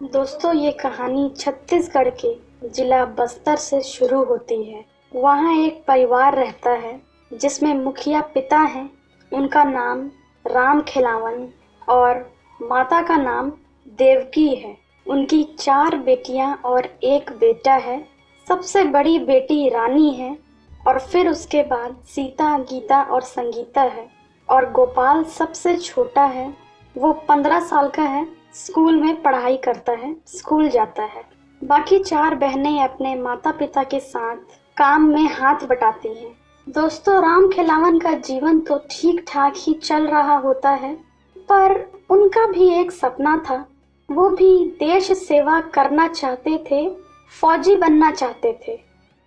दोस्तों, ये कहानी छत्तीसगढ़ के जिला बस्तर से शुरू होती है। वहाँ एक परिवार रहता है जिसमें मुखिया पिता हैं, उनका नाम राम खिलावन और माता का नाम देवकी है। उनकी 4 बेटियां और एक बेटा है। सबसे बड़ी बेटी रानी है और फिर उसके बाद सीता, गीता और संगीता है। और गोपाल सबसे छोटा है। वो 15 साल का है। स्कूल में पढ़ाई करता है, स्कूल जाता है। बाकी 4 बहनें अपने माता पिता के साथ काम में हाथ बटाती हैं। दोस्तों, राम खिलावन का जीवन तो ठीक ठाक ही चल रहा होता है, पर उनका भी एक सपना था। वो भी देश सेवा करना चाहते थे, फौजी बनना चाहते थे।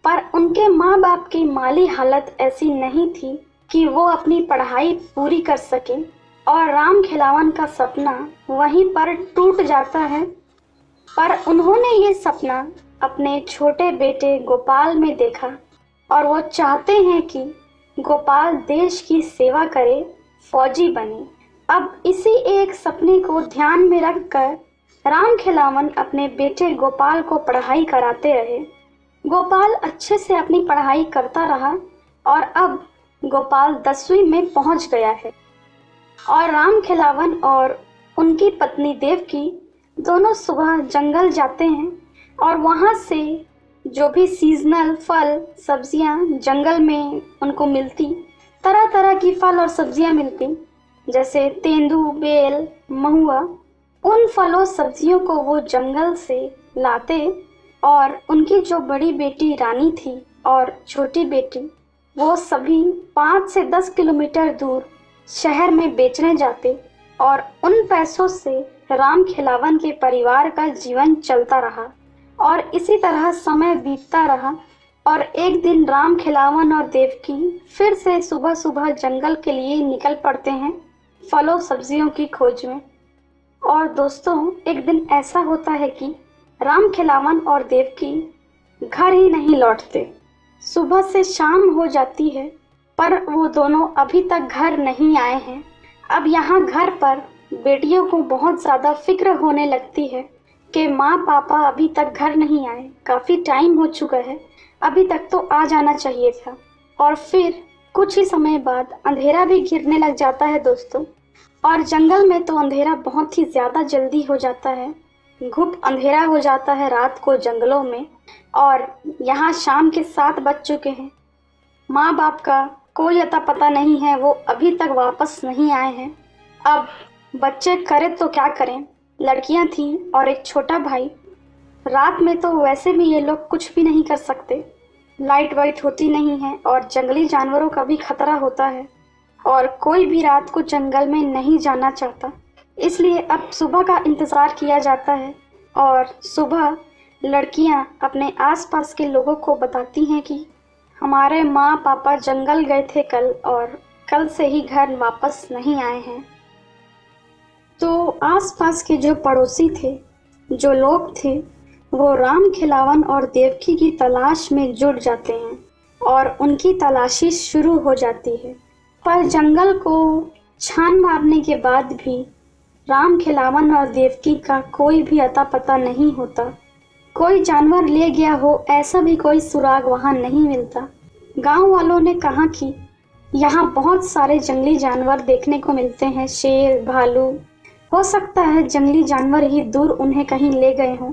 पर उनके माँ बाप की माली हालत ऐसी नहीं थी कि वो अपनी पढ़ाई पूरी कर सकें, और राम खिलावन का सपना वहीं पर टूट जाता है। पर उन्होंने ये सपना अपने छोटे बेटे गोपाल में देखा और वो चाहते हैं कि गोपाल देश की सेवा करे, फौजी बने। अब इसी एक सपने को ध्यान में रखकर राम खिलावन अपने बेटे गोपाल को पढ़ाई कराते रहे। गोपाल अच्छे से अपनी पढ़ाई करता रहा और अब गोपाल 10वीं में पहुंच गया है। और राम खिलावन और उनकी पत्नी देवकी दोनों सुबह जंगल जाते हैं और वहाँ से जो भी सीजनल फल सब्जियाँ जंगल में उनको मिलती, तरह तरह की फल और सब्जियाँ मिलती, जैसे तेंदू, बेल, महुआ, उन फलों सब्जियों को वो जंगल से लाते। और उनकी जो बड़ी बेटी रानी थी और छोटी बेटी, वो सभी 5 से 10 किलोमीटर दूर शहर में बेचने जाते और उन पैसों से राम खिलावन के परिवार का जीवन चलता रहा। और इसी तरह समय बीतता रहा और एक दिन राम खिलावन और देवकी फिर से सुबह सुबह जंगल के लिए निकल पड़ते हैं, फलों सब्जियों की खोज में। और दोस्तों, एक दिन ऐसा होता है कि राम खिलावन और देवकी घर ही नहीं लौटते। सुबह से शाम हो जाती है, पर वो दोनों अभी तक घर नहीं आए हैं। अब यहाँ घर पर बेटियों को बहुत ज़्यादा फिक्र होने लगती है कि माँ पापा अभी तक घर नहीं आए, काफ़ी टाइम हो चुका है, अभी तक तो आ जाना चाहिए था। और फिर कुछ ही समय बाद अंधेरा भी गिरने लग जाता है दोस्तों। और जंगल में तो अंधेरा बहुत ही ज़्यादा जल्दी हो जाता है, घुप अंधेरा हो जाता है रात को जंगलों में। और यहाँ शाम के 7 बज चुके हैं। माँ बाप का कोई अता पता नहीं है, वो अभी तक वापस नहीं आए हैं। अब बच्चे करें तो क्या करें, लड़कियां थीं और एक छोटा भाई। रात में तो वैसे भी ये लोग कुछ भी नहीं कर सकते, लाइट वाइट होती नहीं है और जंगली जानवरों का भी खतरा होता है और कोई भी रात को जंगल में नहीं जाना चाहता। इसलिए अब सुबह का इंतज़ार किया जाता है और सुबह लड़कियां अपने आसपास के लोगों को बताती हैं कि हमारे माँ पापा जंगल गए थे कल और कल से ही घर वापस नहीं आए हैं। तो आसपास के जो पड़ोसी थे, जो लोग थे, वो राम खिलावन और देवकी की तलाश में जुट जाते हैं और उनकी तलाशी शुरू हो जाती है। पर जंगल को छान मारने के बाद भी राम खिलावन और देवकी का कोई भी अता पता नहीं होता। कोई जानवर ले गया हो ऐसा भी कोई सुराग वहाँ नहीं मिलता। गांव वालों ने कहा कि यहाँ बहुत सारे जंगली जानवर देखने को मिलते हैं, शेर, भालू, हो सकता है जंगली जानवर ही दूर उन्हें कहीं ले गए हों।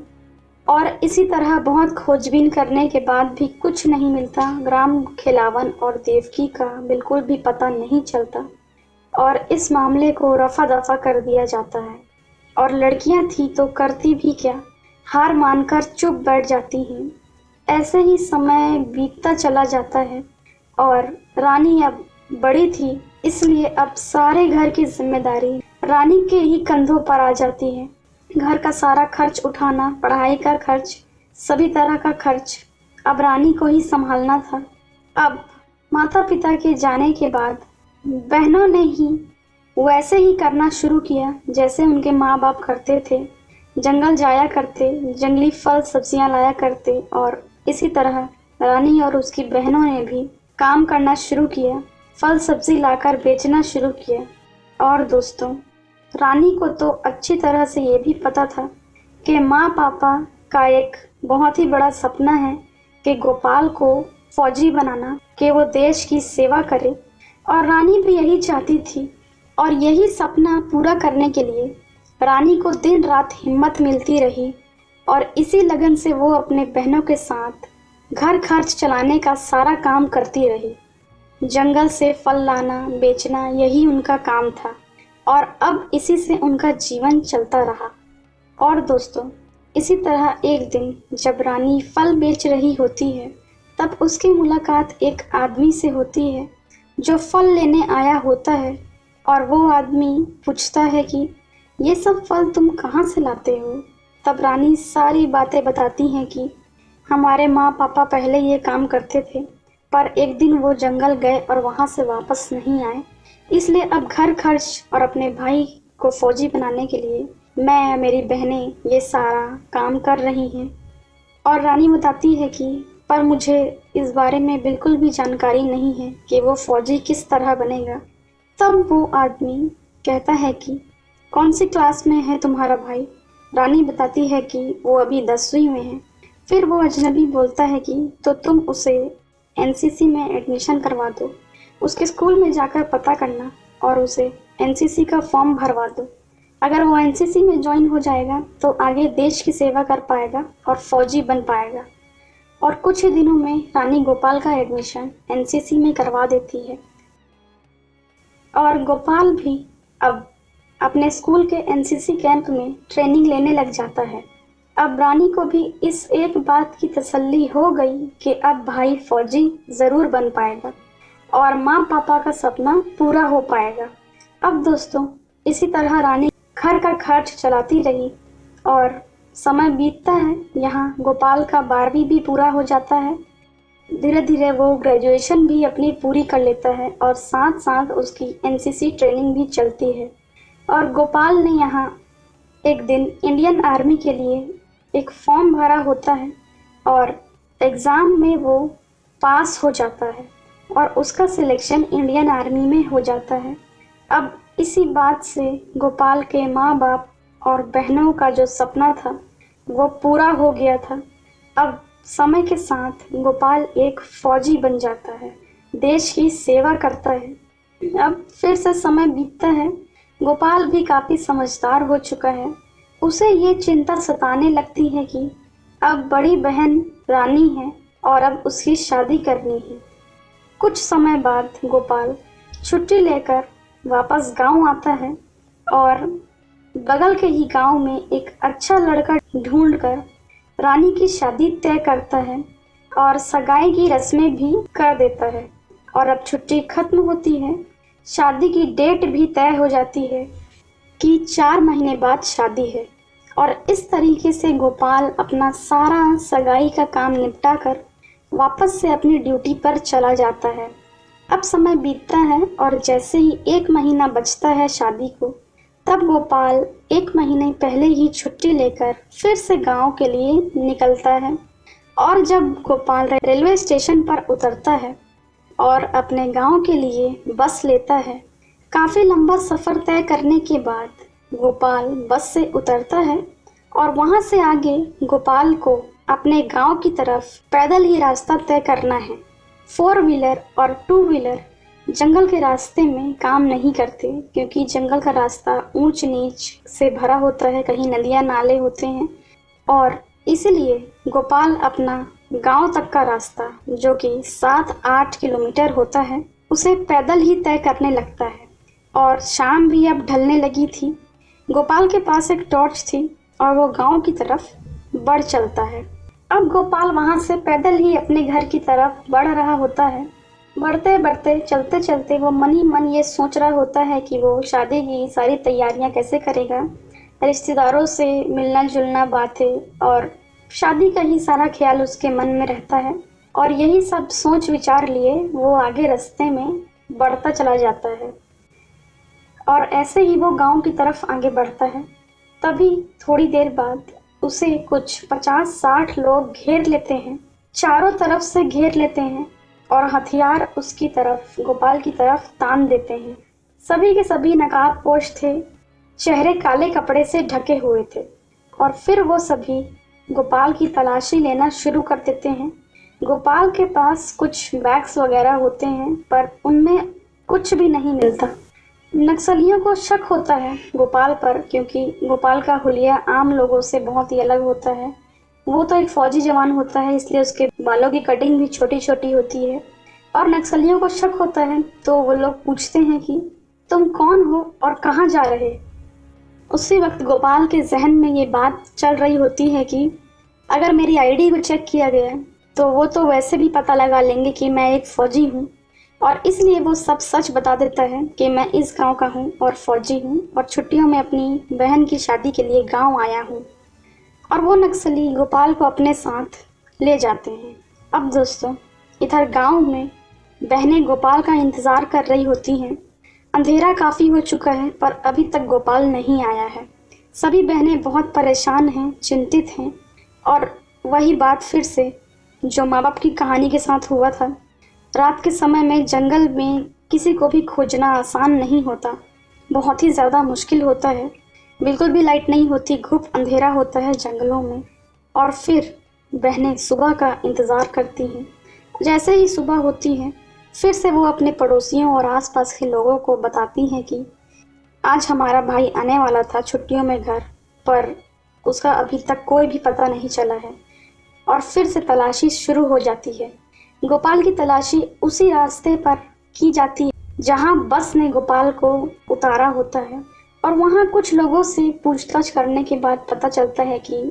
और इसी तरह बहुत खोजबीन करने के बाद भी कुछ नहीं मिलता। राम खिलावन और देवकी का बिल्कुल भी पता नहीं चलता और इस मामले को रफा दफा कर दिया जाता है। और लड़कियां थी तो करती भी क्या, हार मानकर चुप बैठ जाती हैं। ऐसे ही समय बीतता चला जाता है और रानी अब बड़ी थी, इसलिए अब सारे घर की जिम्मेदारी रानी के ही कंधों पर आ जाती है। घर का सारा खर्च उठाना, पढ़ाई का खर्च, सभी तरह का खर्च अब रानी को ही संभालना था। अब माता पिता के जाने के बाद बहनों ने ही वैसे ही करना शुरू किया जैसे उनके माँ बाप करते थे। जंगल जाया करते, जंगली फल सब्जियां लाया करते और इसी तरह रानी और उसकी बहनों ने भी काम करना शुरू किया, फल सब्जी लाकर बेचना शुरू किया। और दोस्तों, रानी को तो अच्छी तरह से ये भी पता था कि माँ पापा का एक बहुत ही बड़ा सपना है कि गोपाल को फौजी बनाना, कि वो देश की सेवा करे। और रानी भी यही चाहती थी और यही सपना पूरा करने के लिए रानी को दिन रात हिम्मत मिलती रही और इसी लगन से वो अपने बहनों के साथ घर खर्च चलाने का सारा काम करती रही। जंगल से फल लाना बेचना यही उनका काम था और अब इसी से उनका जीवन चलता रहा। और दोस्तों, इसी तरह एक दिन जब रानी फल बेच रही होती है तब उसकी मुलाकात एक आदमी से होती है जो फल लेने आया होता है। और वो आदमी पूछता है कि ये सब फल तुम कहाँ से लाते हो। तब रानी सारी बातें बताती हैं कि हमारे माँ पापा पहले ये काम करते थे, पर एक दिन वो जंगल गए और वहाँ से वापस नहीं आए, इसलिए अब घर खर्च और अपने भाई को फौजी बनाने के लिए मैं मेरी बहनें ये सारा काम कर रही हैं। और रानी बताती है कि पर मुझे इस बारे में बिल्कुल भी जानकारी नहीं है कि वो फौजी किस तरह बनेगा। तब वो आदमी कहता है कि कौन सी क्लास में है तुम्हारा भाई। रानी बताती है कि वो अभी 10वीं में है। फिर वो अजनबी बोलता है कि तो तुम उसे एनसीसी में एडमिशन करवा दो, उसके स्कूल में जाकर पता करना और उसे एनसीसी का फॉर्म भरवा दो। अगर वो एनसीसी में ज्वाइन हो जाएगा तो आगे देश की सेवा कर पाएगा और फौजी बन पाएगा। और कुछ ही दिनों में रानी गोपाल का एडमिशन एनसीसी में करवा देती है और गोपाल भी अब अपने स्कूल के एनसीसी कैंप में ट्रेनिंग लेने लग जाता है। अब रानी को भी इस एक बात की तसल्ली हो गई कि अब भाई फौजी ज़रूर बन पाएगा और माँ पापा का सपना पूरा हो पाएगा। अब दोस्तों, इसी तरह रानी घर का खर्च चलाती रही और समय बीतता है। यहाँ गोपाल का 12वीं भी पूरा हो जाता है। धीरे धीरे वो ग्रेजुएशन भी अपनी पूरी कर लेता है और साथ साथ उसकी एनसीसी ट्रेनिंग भी चलती है। और गोपाल ने यहाँ एक दिन इंडियन आर्मी के लिए एक फॉर्म भरा होता है और एग्ज़ाम में वो पास हो जाता है और उसका सिलेक्शन इंडियन आर्मी में हो जाता है। अब इसी बात से गोपाल के माँ बाप और बहनों का जो सपना था वो पूरा हो गया था। अब समय के साथ गोपाल एक फौजी बन जाता है, देश की सेवा करता है। अब फिर से समय बीतता है। गोपाल भी काफ़ी समझदार हो चुका है। उसे ये चिंता सताने लगती है कि अब बड़ी बहन रानी है और अब उसकी शादी करनी है। कुछ समय बाद गोपाल छुट्टी लेकर वापस गांव आता है और बगल के ही गांव में एक अच्छा लड़का ढूंढकर रानी की शादी तय करता है और सगाई की रस्में भी कर देता है। और अब छुट्टी खत्म होती है, शादी की डेट भी तय हो जाती है कि 4 महीने बाद शादी है। और इस तरीके से गोपाल अपना सारा सगाई का काम निपटा कर वापस से अपनी ड्यूटी पर चला जाता है। अब समय बीतता है और जैसे ही 1 महीना बचता है शादी को, तब गोपाल 1 महीने पहले ही छुट्टी लेकर फिर से गांव के लिए निकलता है। और जब गोपाल रेलवे स्टेशन पर उतरता है और अपने गांव के लिए बस लेता है, काफ़ी लंबा सफ़र तय करने के बाद गोपाल बस से उतरता है और वहां से आगे गोपाल को अपने गांव की तरफ पैदल ही रास्ता तय करना है। 4 व्हीलर और 2 व्हीलर जंगल के रास्ते में काम नहीं करते, क्योंकि जंगल का रास्ता ऊंच नीच से भरा होता है, कहीं नदियां नाले होते हैं। और इसलिए गोपाल अपना गांव तक का रास्ता, जो कि 7-8 किलोमीटर होता है, उसे पैदल ही तय करने लगता है। और शाम भी अब ढलने लगी थी। गोपाल के पास एक टॉर्च थी और वो गांव की तरफ बढ़ चलता है। अब गोपाल वहां से पैदल ही अपने घर की तरफ बढ़ रहा होता है। बढ़ते बढ़ते चलते चलते वो मन ही मन ये सोच रहा होता है कि वो शादी की सारी तैयारियां कैसे करेगा, रिश्तेदारों से मिलना जुलना, बातें और शादी का ही सारा ख्याल उसके मन में रहता है। और यही सब सोच विचार लिए वो आगे रास्ते में बढ़ता चला जाता है। और ऐसे ही वो गांव की तरफ आगे बढ़ता है। तभी थोड़ी देर बाद उसे कुछ 50-60 लोग घेर लेते हैं, चारों तरफ से घेर लेते हैं और हथियार उसकी तरफ, गोपाल की तरफ तान देते हैं। सभी के सभी नकाबपोश थे, चेहरे काले कपड़े से ढके हुए थे और फिर वो सभी गोपाल की तलाशी लेना शुरू कर देते हैं। गोपाल के पास कुछ बैग्स वगैरह होते हैं पर उनमें कुछ भी नहीं मिलता। नक्सलियों को शक होता है गोपाल पर, क्योंकि गोपाल का हुलिया आम लोगों से बहुत ही अलग होता है। वो तो एक फौजी जवान होता है, इसलिए उसके बालों की कटिंग भी छोटी छोटी होती है। और नक्सलियों को शक होता है तो वो लोग पूछते हैं कि तुम कौन हो और कहाँ जा रहे। उसी वक्त गोपाल के जहन में ये बात चल रही होती है कि अगर मेरी आईडी को चेक किया गया तो वो तो वैसे भी पता लगा लेंगे कि मैं एक फ़ौजी हूँ, और इसलिए वो सब सच बता देता है कि मैं इस गांव का हूँ और फ़ौजी हूँ और छुट्टियों में अपनी बहन की शादी के लिए गांव आया हूँ। और वो नक्सली गोपाल को अपने साथ ले जाते हैं। अब दोस्तों, इधर गांव में बहनें गोपाल का इंतज़ार कर रही होती हैं। अंधेरा काफ़ी हो चुका है पर अभी तक गोपाल नहीं आया है। सभी बहनें बहुत परेशान हैं, चिंतित हैं। और वही बात फिर से जो माँ बाप की कहानी के साथ हुआ था। रात के समय में जंगल में किसी को भी खोजना आसान नहीं होता, बहुत ही ज़्यादा मुश्किल होता है। बिल्कुल भी लाइट नहीं होती, घुप अंधेरा होता है जंगलों में। और फिर बहनें सुबह का इंतज़ार करती हैं। जैसे ही सुबह होती है फिर से वो अपने पड़ोसियों और आसपास के लोगों को बताती हैं कि आज हमारा भाई आने वाला था छुट्टियों में घर, पर उसका अभी तक कोई भी पता नहीं चला है। और फिर से तलाशी शुरू हो जाती है। गोपाल की तलाशी उसी रास्ते पर की जाती है जहां बस ने गोपाल को उतारा होता है। और वहां कुछ लोगों से पूछताछ करने के बाद पता चलता है कि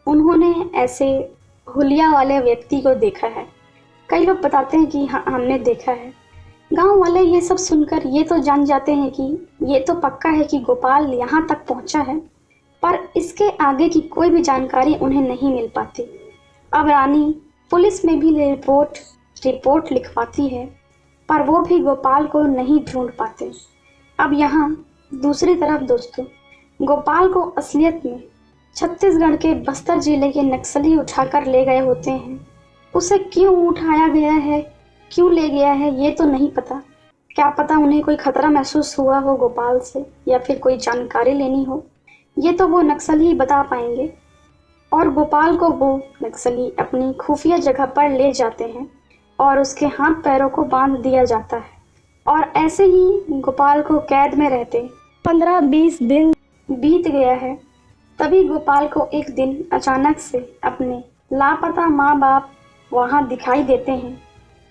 उन्होंने ऐसे हुलिया वाले व्यक्ति को देखा है। कई लोग बताते हैं कि हाँ, हमने देखा है। गांव वाले ये सब सुनकर ये तो जान जाते हैं कि ये तो पक्का है कि गोपाल यहाँ तक पहुँचा है, पर इसके आगे की कोई भी जानकारी उन्हें नहीं मिल पाती। अब रानी पुलिस में भी रिपोर्ट लिखवाती है, पर वो भी गोपाल को नहीं ढूंढ पाते। अब यहाँ दूसरी तरफ दोस्तों, गोपाल को असलियत में छत्तीसगढ़ के बस्तर जिले के नक्सली उठाकर ले गए होते हैं। उसे क्यों उठाया गया है, क्यों ले गया है, ये तो नहीं पता। क्या पता उन्हें कोई खतरा महसूस हुआ हो गोपाल से, या फिर कोई जानकारी लेनी हो। ये तो वो नक्सली ही बता पाएंगे। और गोपाल को वो नक्सली अपनी खुफिया जगह पर ले जाते हैं और उसके हाथ पैरों को बांध दिया जाता है। और ऐसे ही गोपाल को कैद में रहते 15-20 दिन बीत गया है। तभी गोपाल को एक दिन अचानक से अपने लापता माँ बाप वहाँ दिखाई देते हैं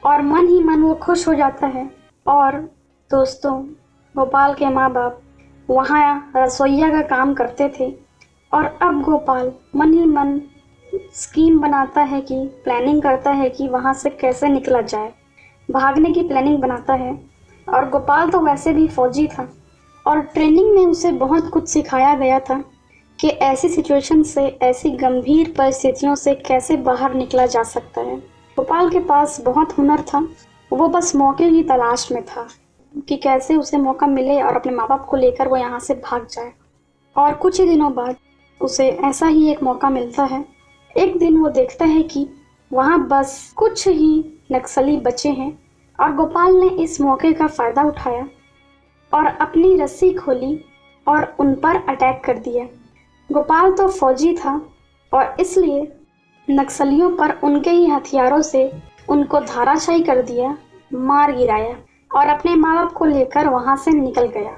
और मन ही मन वो खुश हो जाता है। और दोस्तों, गोपाल के माँ बाप वहाँ रसोइया का काम करते थे और अब गोपाल मन ही मन स्कीम बनाता है कि प्लानिंग करता है कि वहाँ से कैसे निकला जाए। भागने की प्लानिंग बनाता है। और गोपाल तो वैसे भी फौजी था और ट्रेनिंग में उसे बहुत कुछ सिखाया गया था कि ऐसी सिचुएशन से, ऐसी गंभीर परिस्थितियों से कैसे बाहर निकला जा सकता है। गोपाल के पास बहुत हुनर था, वो बस मौके की तलाश में था कि कैसे उसे मौका मिले और अपने माँ बाप को लेकर वो यहाँ से भाग जाए। और कुछ ही दिनों बाद उसे ऐसा ही एक मौका मिलता है। एक दिन वो देखता है कि वहाँ बस कुछ ही नक्सली बचे हैं और गोपाल ने इस मौके का फ़ायदा उठाया और अपनी रस्सी खोली और उन पर अटैक कर दिया। गोपाल तो फौजी था और इसलिए नक्सलियों पर उनके ही हथियारों से उनको धाराशायी कर दिया, मार गिराया और अपने माँ बाप को लेकर वहाँ से निकल गया।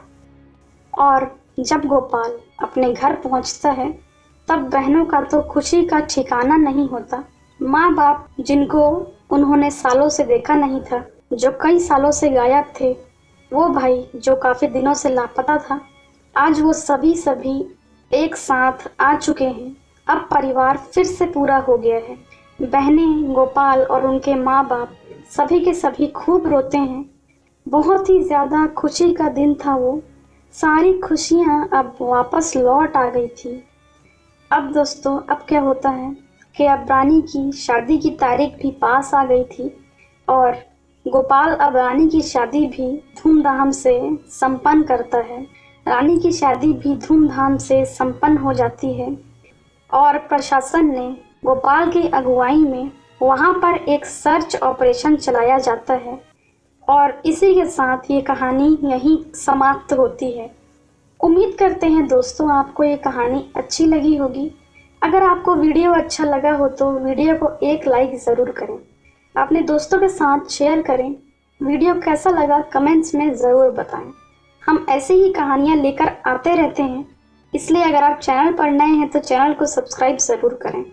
और जब गोपाल अपने घर पहुँचता है तब बहनों का तो खुशी का ठिकाना नहीं होता। माँ बाप जिनको उन्होंने सालों से देखा नहीं था, जो कई सालों से गायब थे, वो भाई जो काफ़ी दिनों से लापता था, आज वो सभी एक साथ आ चुके हैं। अब परिवार फिर से पूरा हो गया है। बहनें, गोपाल और उनके माँ बाप सभी के सभी खूब रोते हैं। बहुत ही ज़्यादा खुशी का दिन था वो। सारी खुशियाँ अब वापस लौट आ गई थी। अब दोस्तों, अब क्या होता है कि अब रानी की शादी की तारीख भी पास आ गई थी और गोपाल अब रानी की शादी भी धूमधाम से संपन्न करता है। रानी की शादी भी धूमधाम से संपन्न हो जाती है और प्रशासन ने गोपाल की अगुवाई में वहाँ पर एक सर्च ऑपरेशन चलाया जाता है। और इसी के साथ ये कहानी यहीं समाप्त होती है। उम्मीद करते हैं दोस्तों आपको ये कहानी अच्छी लगी होगी। अगर आपको वीडियो अच्छा लगा हो तो वीडियो को एक लाइक ज़रूर करें, अपने दोस्तों के साथ शेयर करें। वीडियो कैसा लगा कमेंट्स में ज़रूर बताएं। हम ऐसे ही कहानियाँ लेकर आते रहते हैं, इसलिए अगर आप चैनल पर नए हैं तो चैनल को सब्सक्राइब ज़रूर करें।